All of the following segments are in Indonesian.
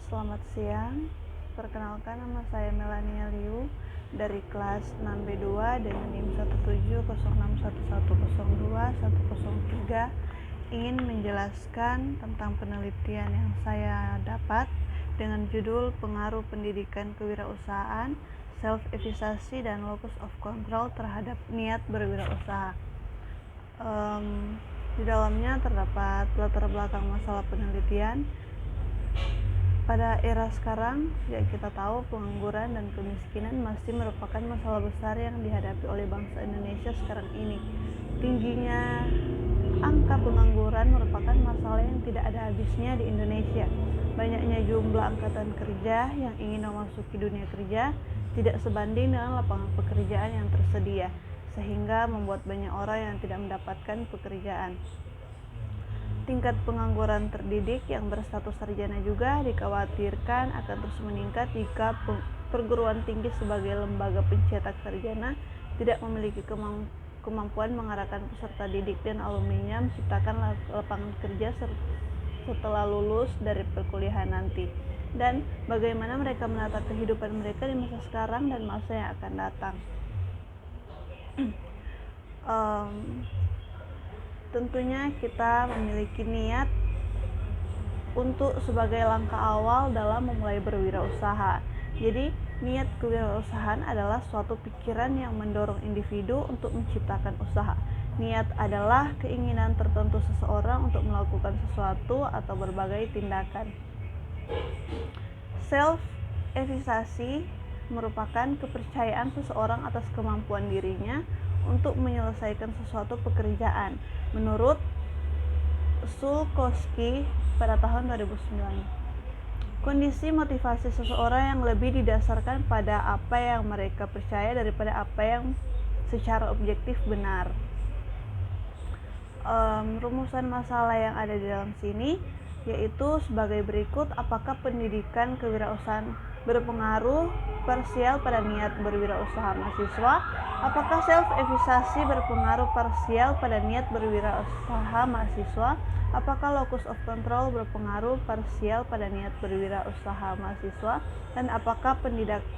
Selamat siang, perkenalkan nama saya Melania Liu dari kelas 6B2 dengan NIM 1706111021103 ingin menjelaskan tentang penelitian yang saya dapat dengan judul Pengaruh Pendidikan Kewirausahaan, Self-Efficacy, dan Locus of Control terhadap niat berwirausaha. Di dalamnya terdapat latar belakang masalah penelitian. Pada era sekarang, ya kita tahu pengangguran dan kemiskinan masih merupakan masalah besar yang dihadapi oleh bangsa Indonesia sekarang ini. Tingginya angka pengangguran merupakan masalah yang tidak ada habisnya di Indonesia. Banyaknya jumlah angkatan kerja yang ingin memasuki dunia kerja tidak sebanding dengan lapangan pekerjaan yang tersedia, sehingga membuat banyak orang yang tidak mendapatkan pekerjaan. Tingkat pengangguran terdidik yang berstatus sarjana juga dikhawatirkan akan terus meningkat jika perguruan tinggi sebagai lembaga pencetak sarjana tidak memiliki kemampuan mengarahkan peserta didik dan alumninya menciptakan lapangan kerja setelah lulus dari perkuliahan nanti, dan bagaimana mereka menata kehidupan mereka di masa sekarang dan masa yang akan datang. Tentunya kita memiliki niat untuk sebagai langkah awal dalam memulai berwirausaha. Jadi, niat kewirausahaan adalah suatu pikiran yang mendorong individu untuk menciptakan usaha. Niat adalah keinginan tertentu seseorang untuk melakukan sesuatu atau berbagai tindakan. Self-efficacy merupakan kepercayaan seseorang atas kemampuan dirinya untuk menyelesaikan sesuatu pekerjaan, menurut Sulkowski pada tahun 2009. Kondisi motivasi seseorang yang lebih didasarkan pada apa yang mereka percaya daripada apa yang secara objektif benar. Rumusan masalah yang ada di dalam sini yaitu sebagai berikut: apakah pendidikan kewirausahaan berpengaruh parsial pada niat berwirausaha mahasiswa? Apakah self-efficacy berpengaruh parsial pada niat berwirausaha mahasiswa? Apakah locus of control berpengaruh parsial pada niat berwirausaha mahasiswa? Dan apakah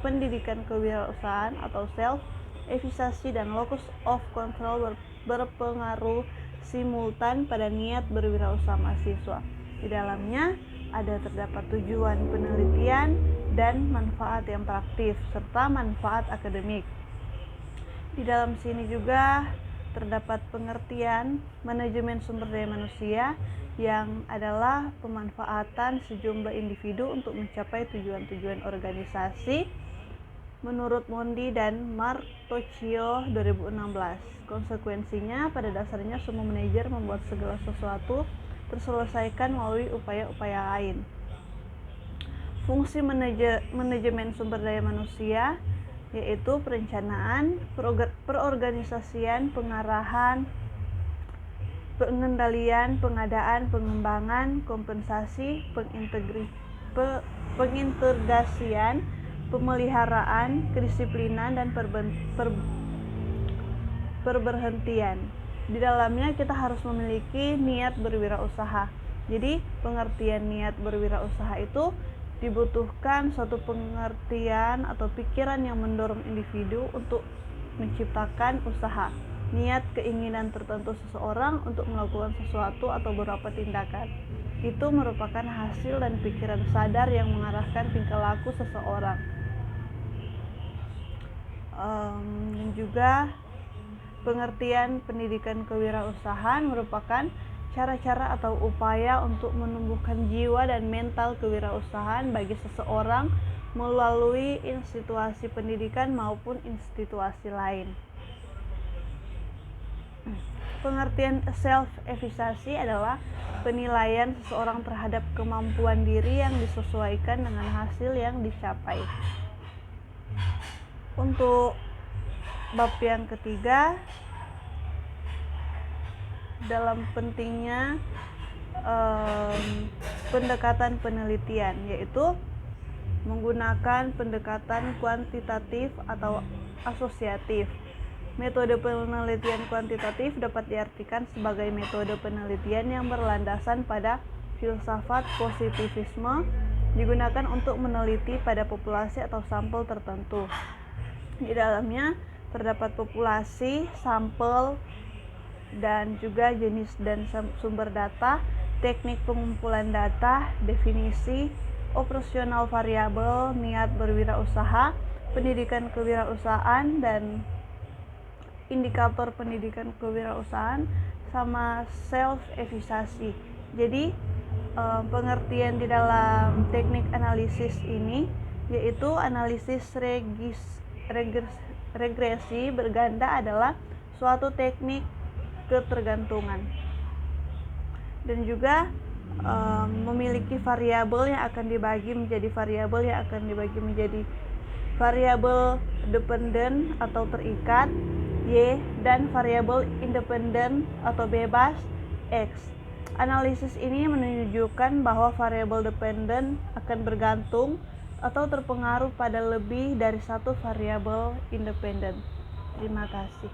pendidikan kewirausahaan atau self-efficacy dan locus of control berpengaruh simultan pada niat berwirausaha mahasiswa? Di dalamnya terdapat tujuan penelitian dan manfaat yang praktis serta manfaat akademik. Di dalam sini juga terdapat pengertian manajemen sumber daya manusia yang adalah pemanfaatan sejumlah individu untuk mencapai tujuan-tujuan organisasi menurut Mondi dan Martocchio 2016. Konsekuensinya, pada dasarnya semua manajer membuat segala sesuatu terselesaikan melalui upaya-upaya lain. Fungsi manajemen sumber daya manusia yaitu perencanaan, perorganisasian, pengarahan, pengendalian, pengadaan, pengembangan, kompensasi, pengintegrasian, pemeliharaan, kedisiplinan, dan perberhentian. Di dalamnya kita harus memiliki niat berwirausaha. Jadi pengertian niat berwirausaha itu dibutuhkan suatu pengertian atau pikiran yang mendorong individu untuk menciptakan usaha. Niat keinginan tertentu seseorang untuk melakukan sesuatu atau beberapa tindakan. Itu merupakan hasil dan pikiran sadar yang mengarahkan tingkah laku seseorang. Dan juga pengertian pendidikan kewirausahaan merupakan cara-cara atau upaya untuk menumbuhkan jiwa dan mental kewirausahaan bagi seseorang melalui institusi pendidikan maupun institusi lain. Pengertian self-efficacy adalah penilaian seseorang terhadap kemampuan diri yang disesuaikan dengan hasil yang dicapai. Untuk bab yang ketiga, dalam pentingnya pendekatan penelitian, yaitu menggunakan pendekatan kuantitatif atau asosiatif. Metode penelitian kuantitatif dapat diartikan sebagai metode penelitian yang berlandasan pada filsafat positivisme digunakan untuk meneliti pada populasi atau sampel tertentu. Di dalamnya terdapat populasi, sampel, dan juga jenis dan sumber data, teknik pengumpulan data, definisi, operasional variabel, niat berwirausaha, pendidikan kewirausahaan, dan indikator pendidikan kewirausahaan, sama self-evaluasi. Jadi pengertian di dalam teknik analisis ini yaitu analisis regresi berganda adalah suatu teknik ketergantungan dan juga memiliki variabel yang akan dibagi menjadi variabel dependen atau terikat Y dan variabel independen atau bebas X. Analisis ini menunjukkan bahwa variabel dependen akan bergantung atau terpengaruh pada lebih dari satu variabel independen. Terima kasih.